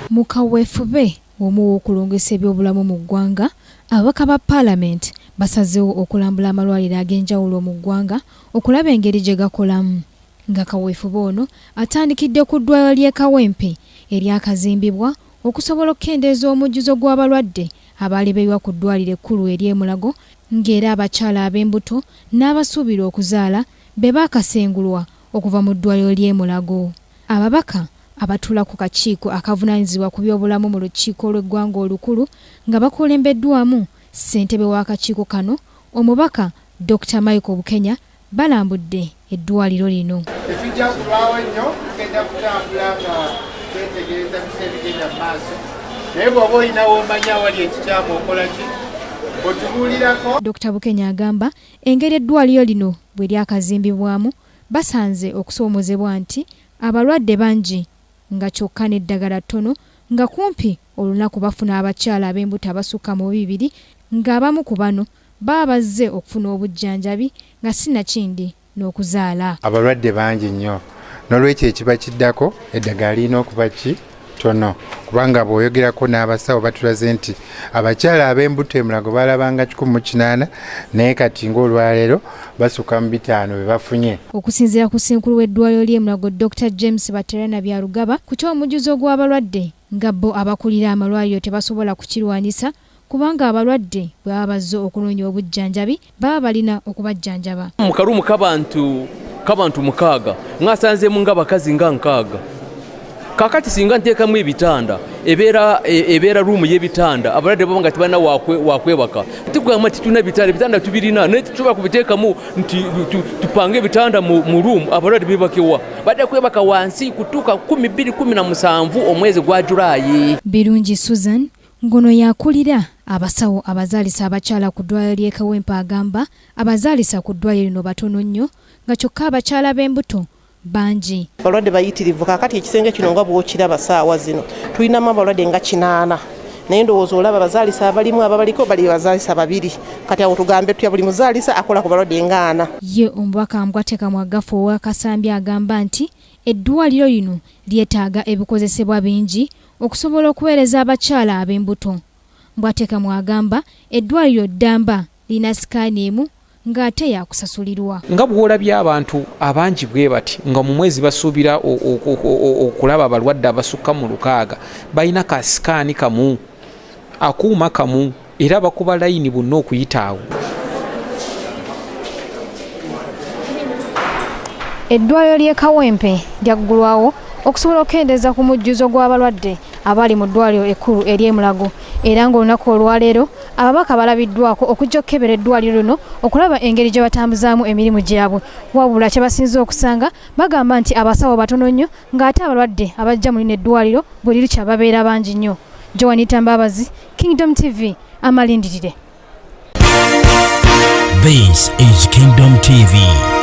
Mukaweefube omu okulongesa ebyobulamu mu ggwanga, ababaka ba Parliament basazeewo okulambula amalwaliro ag'enjawulo mu ggwanga okulaba engeri gye gakolamu. Nga kaweefube ono atandikidde ku ddwaliro ly'e Kawempe eryakazimbibwa okusobola okukendeeza omujjuzo gw'abalwadde abaaleberwa ku ddwaliro ekkulu ery'e Mulago, ng'era abakyala ab'embuto n'abasuubira okuzaala be baakasengulwa okuva mu ddwaliro ly'e Mulago. Ababaka abatuula ku kakiiko akavunaanyizibwa ku byobulamu mu lukiiko lw'eggwanga olukulu nga bakulembeddwamu ssentebe w'akakiiko kano, omubaka Dr. Michael Bukenya, balambudde eddwaliro lino. Tekijja kulwawo nnyo, tugenda kutambula nga twetegereza biki ebigenda mu maaso, naye bw'oba olinawo omanya awali ekikyamu okola ki? Otubuulirako. Dr. Bukenya agamba engeri eddwaliro lino bwe lyakazimbibwamu basanze okusoomozebwa nti abalwadde bangi nga kyokka n'eddagala ttono, nga kumpi olunaku bafuna abakyala ab'embuto abasukka mu 200, ng'abamu ku bano baba bazze okufuna obujjanjabi nga sinakindi n'okuzaala. Abalwadde bangi nnyo, n'olwekyo ekiba kiddako eddagala lirina okuba tono, kubanga bw'oyogerako n'abasawo batulaze nti abakyala ab'embuto e Mulago balabanga 180, naye kati ng'olwaleero basukka mu 5 be bafunye. Okusinziira ku ssenkulu w'eddwaliro ly'e Mulago Dr. James Baterana Byarugaba, ku ky'omujjuzo gw'abalwadde nga bo abakulira amalwaliro tebasobola kukirwanyisa, kubanga abalwadde bwe baba bazze okunoonya obujjanjabi baba balina okubajjanjaba. Mu kalumu k'abantu 6 mwasanzeemu ng'abakazi nga 6. Kakati singa nteekamu ebitanda ebeera ruumu y'ebitanda abalwadde baba nga tebalina wakwebaka. Tugamba nti tulina ebitanda tubirina, naye tusobola kubiteekamu nti tupange ebitanda mu ruumu abalwadde bebakewa badde kwebaka wansi kutuuka 12-17 omwezi gwa Julaayi. Birungi Susan ngono yakulira abasawo abazaalisa abakyala ku ddwaliro ly'e Kawempe agamba abazaalisa ku ddwaliro lino batono nnyo, nga kyokka abakyala b'embuto bangi. Abalwadde bayitirivu, kakati ekisenge kino nga bw'okiraba ssaawa zino tulinamu abalwadde nga 8, naye ndowooza olaba abazaalisa abalimu ababaliko bali bazaalisa 2, kati awo tugambe tutya buli muzaalisa akola ku balwadde nga 4. Ye omubaka Mbwateka Mwagafu ow'Akasambi agamba nti eddwaliro lino lyetaaga ebikozesebwa bingi okusobola okuweereza abakyala ab'embuto. Mbwateka mwagamba eddwaliro ddamba lina sikaani emu ng'ate yakusasulirwa. Nga bw'olabye abantu abangi bwe bati nga mu mwezi basuubira okulaba abalwadde abasukka mu 6, balina ka sikaani kamu, akuuma kamu, era bakuba layini bonna okuyitaawo. Eddwaliro ly'e Kawempe lyaggulwawo okusobola okukendeeza ku mujjuzo gw'abalwadde abali mu ddwaliro ekkulu ery'e Mulago, era ng'olunaku olwaleero ababaka balabiddwako okujja okukebera eddwaliro lino okulaba engeri gye batambuzaamu emirimu gyabwe. Wabula kye basinze okusanga bagamba nti abasawo batono nnyo, ng'ate abalwadde abajja mu lino eddwaliro buli lukya babeera bangi nnyo. Joanita Mbabazi, Kingdom TV, amalindirire. This is Kingdom TV.